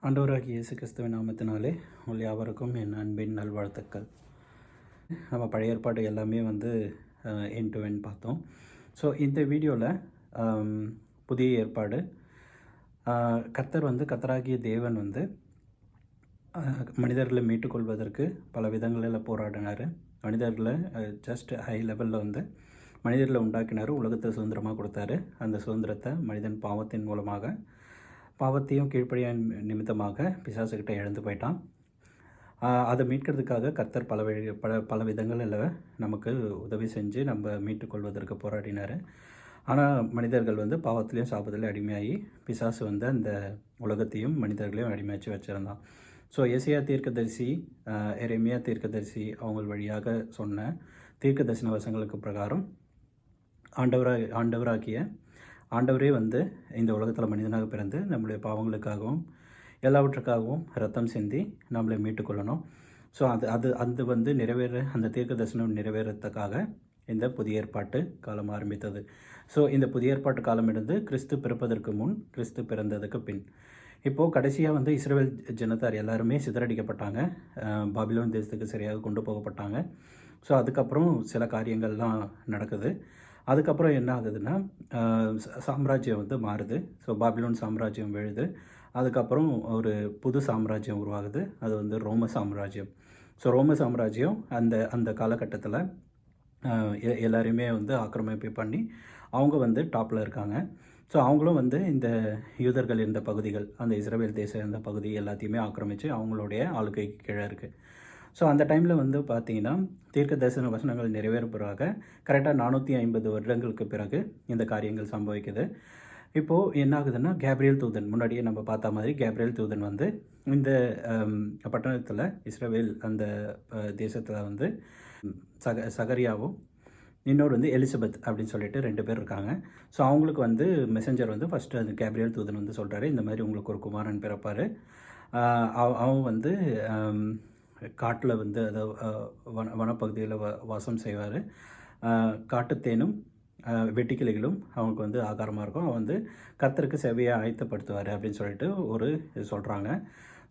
ஆண்டவராகிய இயேசு கிறிஸ்துவின் நாமத்தினாலே உங்கள் யாவருக்கும் என் அன்பின் நல்வாழ்த்துக்கள். நம்ம பழைய ஏற்பாடு எல்லாமே எண்ட் டு எண்ட் பார்த்தோம். ஸோ இந்த வீடியோவில் புதிய ஏற்பாடு கர்த்தராகிய தேவன் மனிதர்களை மீட்டுக்கொள்வதற்கு பல விதங்களில் போராடினார். மனிதர்களை ஜஸ்ட் ஹை லெவலில் மனிதர்களை உண்டாக்கினார், உலகத்தை சுதந்திரமாக கொடுத்தாரு. அந்த சுதந்திரத்தை மனிதன் பாவத்தையும் கீழ்ப்படிய நிமித்தமாக பிசாசுக்கிட்ட இழந்து போயிட்டான். அதை மீட்கிறதுக்காக கர்த்தர் பல விதங்களில் நமக்கு உதவி செஞ்சு நம்ம மீட்டுக்கொள்வதற்கு போராடினார். ஆனால் மனிதர்கள் பாவத்திலையும் சாபத்திலையும் அடிமையாகி பிசாசு அந்த உலகத்தையும் மனிதர்களையும் அடிமையாச்சு வச்சுருந்தான். ஸோ எசேயா தீர்க்கதரிசி, எரேமியா தீர்க்கதரிசி அவங்க வழியாக சொன்ன தீர்க்க தரிசன வசங்களுக்கு பிரகாரம் ஆண்டவரே இந்த உலகத்தில் மனிதனாக பிறந்து நம்முடைய பாவங்களுக்காகவும் எல்லாவற்றுக்காகவும் ரத்தம் சிந்தி நம்மளை மீட்டுக்கொள்ளணும். ஸோ அது நிறைவேற அந்த தீர்க்க தரிசனம் நிறைவேறத்துக்காக இந்த புதிய ஏற்பாட்டு காலம் ஆரம்பித்தது. ஸோ இந்த புதிய ஏற்பாட்டு காலம் கிறிஸ்து பிறப்பதற்கு முன், கிறிஸ்து பிறந்ததுக்கு பின். இப்போது கடைசியாக இஸ்ரவேல் ஜனத்தார் எல்லாருமே சிதறடிக்கப்பட்டாங்க, பாபிலோன் தேசத்துக்கு சரியாக கொண்டு போகப்பட்டாங்க. ஸோ அதுக்கப்புறம் சில காரியங்கள்லாம் நடக்குது. அதுக்கப்புறம் என்ன ஆகுதுன்னா, சாம்ராஜ்யம் மாறுது. ஸோ பாபிலோன் சாம்ராஜ்யம் விழுது. அதுக்கப்புறம் ஒரு புது சாம்ராஜ்யம் உருவாகுது. அது ரோம சாம்ராஜ்யம். ஸோ ரோம சாம்ராஜ்யம் அந்த காலகட்டத்தில் எல்லாரையுமே ஆக்கிரமிப்பு பண்ணி அவங்க டாப்பில் இருக்காங்க. ஸோ அவங்களும் இந்த யூதர்கள் இருந்த பகுதிகள், அந்த இஸ்ரவேல் தேசம் இருந்த பகுதி எல்லாத்தையுமே ஆக்கிரமித்து அவங்களுடைய ஆளுகைக்கு கீழே இருக்குது. ஸோ அந்த டைமில் பார்த்தீங்கன்னா தீர்க்க தரிசன வசனங்கள் நிறைவேறப்போறாக கரெக்டாக 450 வருடங்களுக்கு பிறகு இந்த காரியங்கள் சம்பவிக்குது. இப்போது என்ன ஆகுதுன்னா, கேப்ரியல் தூதன், முன்னாடியே நம்ம பார்த்த மாதிரி கேப்ரியல் தூதன் இந்த பட்டணத்தில் இஸ்ரவேல் அந்த தேசத்தில் சகரியாவும் இன்னொரு எலிசபெத் அப்படின்னு சொல்லிட்டு 2 பேர் இருக்காங்க. ஸோ அவங்களுக்கு மெசஞ்சர் ஃபஸ்ட்டு அந்த கேப்ரியல் தூதன் சொல்கிறாரு, இந்த மாதிரி உங்களுக்கு ஒரு குமாரன் பிறப்பார். அவன் காட்டில் அதாவது வனப்பகுதியில் வாசம் செய்வார். காட்டுத்தேனும் வெட்டிக்கிளிகளும் அவனுக்கு ஆகாரமாக இருக்கும். அவன் கர்த்தருக்கு சேவையை ஆயத்தப்படுத்துவார் அப்படின்னு சொல்லிட்டு ஒரு சொல்கிறாங்க.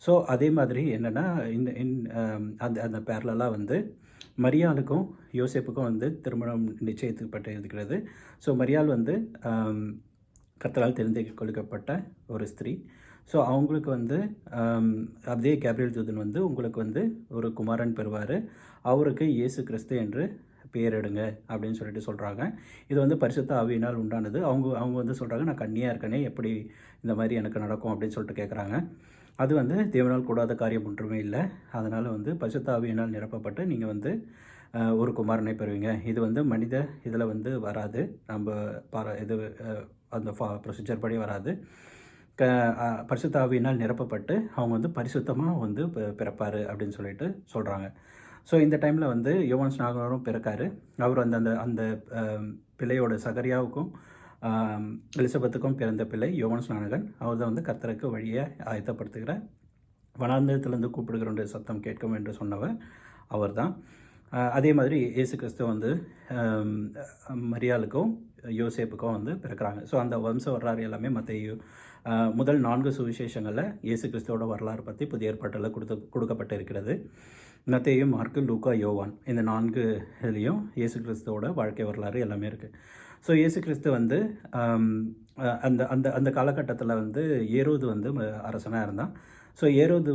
ஸோ அதே மாதிரி என்னென்னா, அந்த பேரலாம் மரியாளுக்கும் யோசேப்புக்கும் திருமணம் நிச்சயிக்கப்பட்டு இருக்கிறது. ஸோ மரியாள் கர்த்தரால் தெரிந்து கொள்ளிக்கப்பட்ட ஒரு ஸ்திரீ. ஸோ அவங்களுக்கு அதே கேப்ரியல் தூதன் உங்களுக்கு ஒரு குமாரன் பெறுவார், அவருக்கு இயேசு கிறிஸ்து என்று பெயரிடுங்க அப்படின்னு சொல்லிட்டு சொல்கிறாங்க. இது பரிசுத்த ஆவியினால் உண்டானது. அவங்க சொல்கிறாங்க, நான் கன்னியாக இருக்கனே, எப்படி இந்த மாதிரி எனக்கு நடக்கும் அப்படின்னு சொல்லிட்டு கேட்குறாங்க. அது தேவனால் கூடாத காரியம் ஒன்றுமே இல்லை. அதனால் பரிசுத்த ஆவியினால் நிரப்பப்பட்டு நீங்கள் ஒரு குமாரனை பெறுவீங்க. இது மனித இதில் வராது, நம்ம அந்த ப்ரொசீஜர் படி வராது. பரிசுத்த ஆவியினால் நிரப்பப்பட்டு அவங்க பரிசுத்தமாக பிறப்பார் அப்படின்னு சொல்லிட்டு சொல்கிறாங்க. ஸோ இந்த டைமில் யோவான் ஸ்நாகரும் பிறக்காரு. அவர் அந்த பிள்ளையோட சகரியாவுக்கும் எலிசபெத்துக்கும் பிறந்த பிள்ளை யோவான் ஸ்நானகன். அவர் தான் கர்த்தருக்கு வழியை ஆயத்தப்படுத்துகிற, வனாந்தரத்திலிருந்து கூப்பிடுகிற சத்தம் கேட்கும் என்று சொன்னவர் அவர் தான். அதே மாதிரி இயேசு கிறிஸ்து மரியாளுக்கும் யோசேப்புக்கும் பிறக்கிறாங்க. ஸோ அந்த வம்ச வரலாறு எல்லாமே முதல் 4 சுவிசேஷங்களில் இயேசு கிறிஸ்துவோட வரலாறு பற்றி புதிய ஏற்பாட்டில் கொடுக்கப்பட்டு இருக்கிறது. மத்தேயு, மார்க்கு, லூக்கா, யோவான், இந்த 4 இதுலேயும் இயேசு கிறிஸ்துவோட வாழ்க்கை வரலாறு எல்லாமே இருக்குது. ஸோ இயேசு கிறிஸ்து அந்த அந்த அந்த காலகட்டத்தில் ஏரோது அரசனாக இருந்தான். ஸோ ஏரோது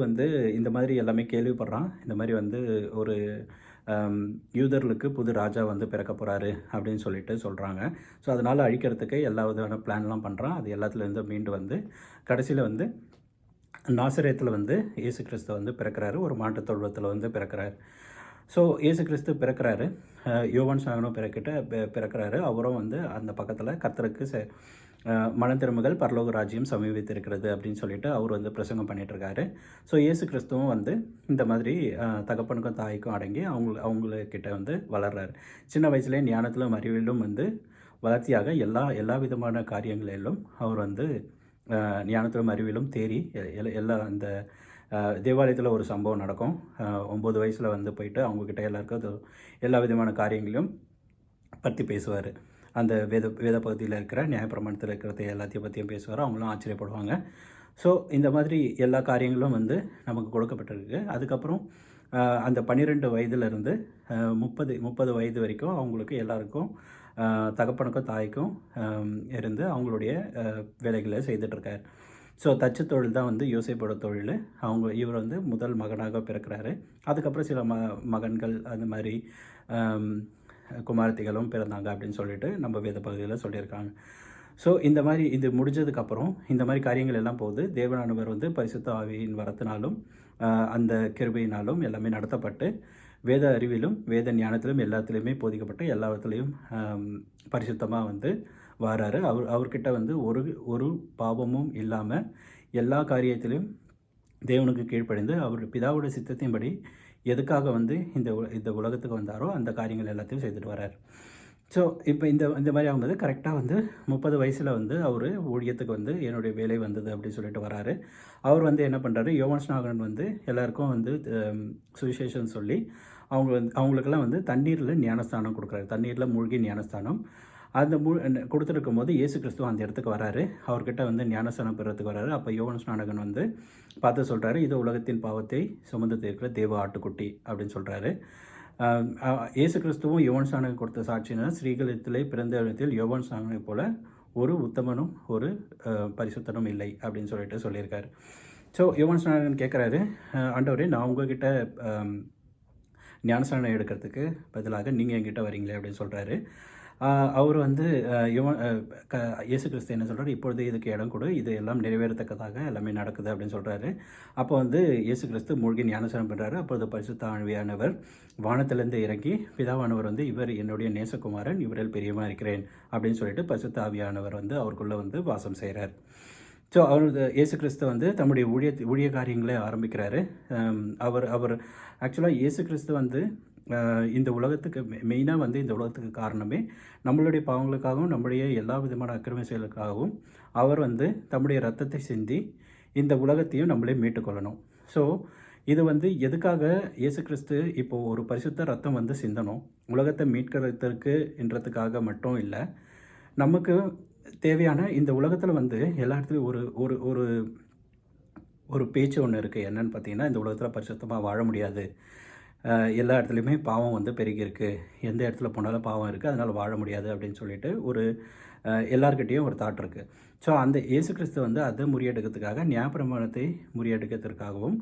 இந்த மாதிரி எல்லாமே கேள்விப்படுறான். இந்த மாதிரி ஒரு யூதர்களுக்கு புது ராஜா பிறக்க போகிறாரு அப்படின்னு சொல்லிட்டு சொல்கிறாங்க. ஸோ அதனால் அழிக்கிறதுக்கு எல்லா விதமான பிளான்லாம் பண்ணுறான். அது எல்லாத்துலேருந்து மீண்டு கடைசியில் நாசரேத்தில் இயேசு கிறிஸ்து பிறக்கிறாரு. ஒரு மாட்டுத் தொழுவத்தில் பிறக்கிறார். ஸோ இயேசு கிறிஸ்து பிறக்கிறாரு. யோவான் ஸ்நாகனும் பிறக்கிறாரு. அவரும் அந்த பக்கத்தில் கர்த்தருக்கு மனந்திரும்புகள், பரலோக ராஜ்யம் சமீபித்திருக்கிறது அப்படின்னு சொல்லிட்டு அவர் பிரசங்கம் பண்ணிகிட்ருக்காரு. ஸோ இயேசு கிறிஸ்துவும் இந்த மாதிரி தகப்பனுக்கும் தாய்க்கும் அடங்கி அவங்கக்கிட்ட வளர்றாரு. சின்ன வயசுலேயே ஞானத்திலும் அறிவிலும் வளர்ச்சியாக எல்லா விதமான காரியங்களிலும் அவர் ஞானத்திலும் அறிவிலும் தேறி எல்லா அந்த தேவாலயத்தில் ஒரு சம்பவம் நடக்கும். 9 வயசில் போயிட்டு அவங்கக்கிட்ட எல்லாருக்கும் எல்லா விதமான காரியங்களையும் பற்றி பேசுவார். அந்த வேத பகுதியில் இருக்கிற நியாயப்பிரமாணத்தில் இருக்கிறத எல்லாத்தையும் பற்றியும் பேசுவார். அவங்களும் ஆச்சரியப்படுவாங்க. ஸோ இந்த மாதிரி எல்லா காரியங்களும் வந்து நமக்கு கொடுக்கப்பட்டிருக்கு. அதுக்கப்புறம் அந்த 12 வயதிலிருந்து 30 வயது வரைக்கும் அவங்களுக்கு எல்லாருக்கும் தகப்பனுக்கும் தாய்க்கும் இருந்து அவங்களுடைய வேலைகளை செய்துட்ருக்கார். ஸோ தச்சு தொழில் தான் வந்து யோசேப்போட தொழில். இவர் வந்து முதல் மகனாக பிறக்கிறாரு. அதுக்கப்புறம் சில மகன்கள் அந்த மாதிரி குமாரத்திகளும் பிறந்தாங்க அப்படின்னு சொல்லிட்டு நம்ம வேத பகுதியில் சொல்லியிருக்காங்க. ஸோ இந்த மாதிரி இது முடிஞ்சதுக்கப்புறம் இந்த மாதிரி காரியங்கள் எல்லாம் போகுது. தேவனானவர் வந்து பரிசுத்த ஆவியின் வரத்தினாலும் அந்த கிருபையினாலும் எல்லாமே நடத்தப்பட்டு வேத அறிவிலும் வேத ஞானத்திலும் எல்லாத்துலேயுமே போதிக்கப்பட்டு எல்லாத்துலேயும் பரிசுத்தமாக வந்து வாராரு. அவர்கிட்ட வந்து ஒரு பாவமும் இல்லாமல் எல்லா காரியத்திலும் தேவனுக்கு கீழ்ப்படிந்து அவர் பிதாவோட சித்தத்தின்படி எதுக்காக வந்து இந்த உலகத்துக்கு வந்தாரோ அந்த காரியங்கள் எல்லாத்தையும் செய்துட்டு வர்றார். ஸோ இப்போ இந்த மாதிரி ஆகும்போது கரெக்டாக வந்து 30 வயசில் வந்து அவர் ஊழியத்துக்கு வந்து என்னுடைய வேலை வந்தது அப்படின்னு சொல்லிட்டு வராரு. அவர் வந்து என்ன பண்ணுறாரு, யோவான் ஸ்நாகன் வந்து எல்லாருக்கும் வந்து சுவிசேஷம் சொல்லி அவங்களுக்கெல்லாம் வந்து தண்ணீரில் ஞானஸ்தானம் கொடுக்குறாரு. தண்ணீரில் மூழ்கி ஞானஸ்தானம் அந்த கொடுத்துருக்கும் போது இயேசு கிறிஸ்துவ அந்த இடத்துக்கு வராரு. அவர்கிட்ட வந்து ஞானஸ்தானம் பெறத்துக்கு வராரு. அப்போ யோவான் ஸ்நானகன் வந்து பார்த்து சொல்கிறாரு, இது உலகத்தின் பாவத்தை சுமந்து தீர்க்கிற தேவ ஆட்டுக்குட்டி அப்படின்னு சொல்கிறாரு. இயேசு கிறிஸ்துவும் யோவான் ஸ்நானகன் கொடுத்த சாட்சினா, ஸ்ரீகளிடத்திலே பிறந்த இடத்தில் யோவான் ஸ்நானகனை போல ஒரு உத்தமனும் ஒரு பரிசுத்தனும் இல்லை அப்படின்னு சொல்லியிருக்காரு. ஸோ யோவான் ஸ்நானகன் கேட்குறாரு, ஆண்டவரே நான் உங்ககிட்ட ஞானஸ்நானம் எடுக்கிறதுக்கு பதிலாக நீங்கள் என்கிட்ட வரீங்களே அப்படின்னு சொல்கிறாரு. அவர் வந்து இயேசு கிறிஸ்து என்ன சொல்கிறார், இப்பொழுது இதுக்கு இடம் கொடு, இது எல்லாம் நிறைவேறத்தக்கதாக எல்லாமே நடக்குது அப்படின்னு சொல்கிறாரு. அப்போ வந்து இயேசு கிறிஸ்து மூழ்கி ஞானஸ்நானம் பண்ணுறாரு. அப்பொழுது பரிசுத்த ஆவியானவர் வானத்திலேருந்து இறங்கி, பிதாவானவர் வந்து இவர் என்னுடைய நேசகுமாரன், இவரில் பிரியமாக இருக்கிறேன் அப்படின்னு சொல்லிட்டு பரிசுத்த ஆவியானவர் வந்து அவருக்குள்ளே வந்து வாசம் செய்கிறார். ஸோ இயேசு கிறிஸ்து வந்து தம்முடைய ஊழிய காரியங்களை ஆரம்பிக்கிறாரு. அவர் ஆக்சுவலாக இயேசு கிறிஸ்து வந்து இந்த உலகத்துக்கு மெயினாக வந்து இந்த உலகத்துக்கு காரணமே நம்மளுடைய பாவங்களுக்காகவும் நம்முடைய எல்லா விதமான அக்கிரம செயலுக்காகவும் அவர் வந்து தம்முடைய ரத்தத்தை சிந்தி இந்த உலகத்தையும் நம்மளே மீட்டுக்கொள்ளணும். ஸோ இது வந்து எதுக்காக இயேசு கிறிஸ்து இப்போது ஒரு பரிசுத்த ரத்தம் வந்து சிந்தணும், உலகத்தை மீட்கிறதுக்கு என்றதுக்காக மட்டும் இல்லை, நமக்கு தேவையான இந்த உலகத்தில் வந்து எல்லா இடத்துலையும் ஒரு ஒரு ஒரு ஒரு பேச்சு ஒன்று இருக்குது. என்னன்னு பார்த்தீங்கன்னா, இந்த உலகத்தில் பரிசுத்தமாக வாழ முடியாது, எல்லா இடத்துலையுமே பாவம் வந்து பெருகியிருக்கு, எந்த இடத்துல போனாலும் பாவம் இருக்குது, அதனால் வாழ முடியாது அப்படின்னு சொல்லிட்டு ஒரு எல்லார்கிட்டேயும் ஒரு தாட் இருக்குது. ஸோ அந்த இயேசு கிறிஸ்து வந்து அதை முறியெடுக்கிறதுக்காக, நியாயப்பிரமாணத்தை முறியெடுக்கிறதுக்காகவும்,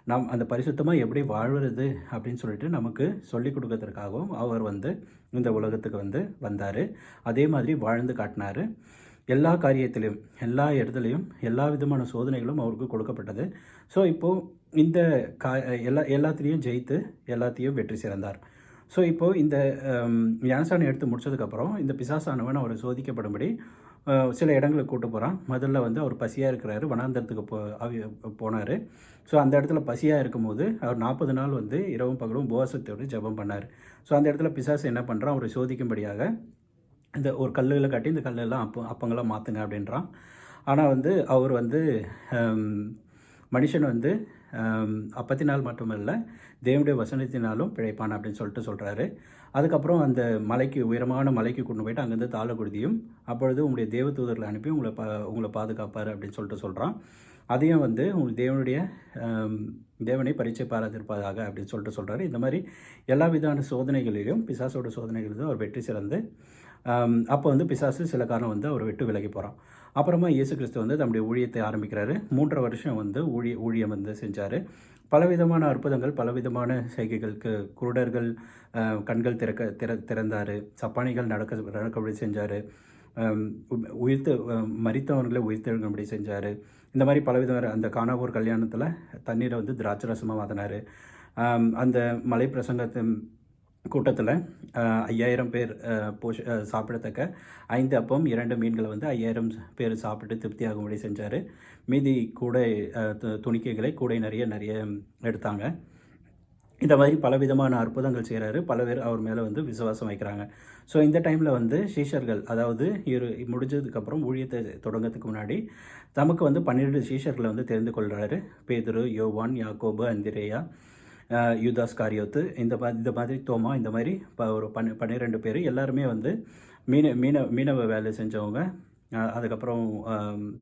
நாம் அந்த பரிசுத்தமாக எப்படி வாழ்வது அப்படின்னு சொல்லிட்டு நமக்கு சொல்லிக் கொடுக்கறதுக்காகவும் அவர் வந்து இந்த உலகத்துக்கு வந்து வந்தார். அதே மாதிரி வாழ்ந்து காட்டினார். எல்லா காரியத்திலையும் எல்லா இடத்துலையும் எல்லா விதமான சோதனைகளும் அவருக்கு கொடுக்கப்பட்டது. ஸோ இப்போது இந்த எல்லாத்துலேயும் ஜெயித்து எல்லாத்தையும் வெற்றி சிறந்தார். ஸோ இப்போது இந்த ஞானஸ்நானம் எடுத்து முடிச்சதுக்கப்புறம் இந்த பிசாசானவன் அவரை சோதிக்கப்படும்படி சில இடங்களுக்கு கூட்டு போகிறான். முதல்ல வந்து அவர் பசியாக இருக்கிறாரு, வனாந்தரத்துக்கு போனார். ஸோ அந்த இடத்துல பசியாக இருக்கும்போது அவர் 40 நாள் வந்து இரவும் பகலும் உபவாசத்தோடு ஜெபம் பண்ணார். ஸோ அந்த இடத்துல பிசாசு என்ன பண்ணுறான், அவரை சோதிக்கும்படியாக இந்த ஒரு கல்லுகளை கட்டி இந்த கல்லெல்லாம் அப்பங்களாக மாற்றுங்க அப்படின்றான். ஆனால் வந்து அவர் வந்து மனுஷன் வந்து அப்பத்தினால் மட்டுமல்ல தேவனுடைய வசனத்தினாலும் பிழைப்பான் அப்படின்னு சொல்கிறாரு. அதுக்கப்புறம் அந்த உயரமான மலைக்கு கொண்டு போயிட்டு அங்கேருந்து தாழ குருதியும், அப்பொழுது உங்களுடைய தேவ தூதர்களை அனுப்பி உங்களை பாதுகாப்பார் அப்படின்னு சொல்கிறான். அதையும் வந்து உங்களுக்கு தேவனை பரீட்சை பாராதிருப்பதாக அப்படின்னு சொல்கிறாரு. இந்த மாதிரி எல்லா விதமான சோதனைகளிலும் பிசாசோட சோதனைகளிலும் அவர் வெற்றி சிறந்து அப்போ வந்து பிசாசு சில காரணம் வந்து அவர் விட்டு விலகி போகிறான். அப்புறமா இயேசு கிறிஸ்து வந்து தம்முடைய ஊழியத்தை ஆரம்பிக்கிறாரு. 3 வருஷம் வந்து ஊழியம் வந்து செஞ்சார். பலவிதமான அற்புதங்கள், பலவிதமான செய்கைகளுக்கு குருடர்கள் கண்கள் திறந்தார், சப்பானிகள் நடக்கபடி செஞ்சார், மரித்தவர்களை உயிர்த்தெழும்படி செஞ்சார். இந்த மாதிரி பலவிதமான அந்த கானாவூர் கல்யாணத்தில் தண்ணீரை வந்து திராட்சரசமாக மாற்றினார். அந்த மலை பிரசங்கத்தின் கூட்டத்தில் 5000 பேர் சாப்பிடத்தக்க 5 அப்பம் 2 மீன்களை வந்து 5000 பேர் சாப்பிட்டு திருப்தியாகும்படி செஞ்சார். மீதி கூடை துணிக்கைகளை கூடை நிறைய எடுத்தாங்க. இந்த மாதிரி பலவிதமான அற்புதங்கள் செய்கிறாரு. பல பேர் அவர் மேலே வந்து விசுவாசம் வைக்கிறாங்க. ஸோ இந்த டைமில் வந்து சீஷர்கள், அதாவது முடிஞ்சதுக்கப்புறம் ஊழியத்தை தொடங்கிறதுக்கு முன்னாடி நமக்கு வந்து 12 சீஷர்களை வந்து தெரிந்து கொள்கிறாரு. பேதுரு, யோவான், யாக்கோபு, அந்திரேயா, யூதாஸ் காரியோத்து, இந்த மாதிரி தோமா, இந்த மாதிரி ஒரு 12 பேர் எல்லாருமே வந்து மீனவ வேலை செஞ்சவங்க. அதுக்கப்புறம்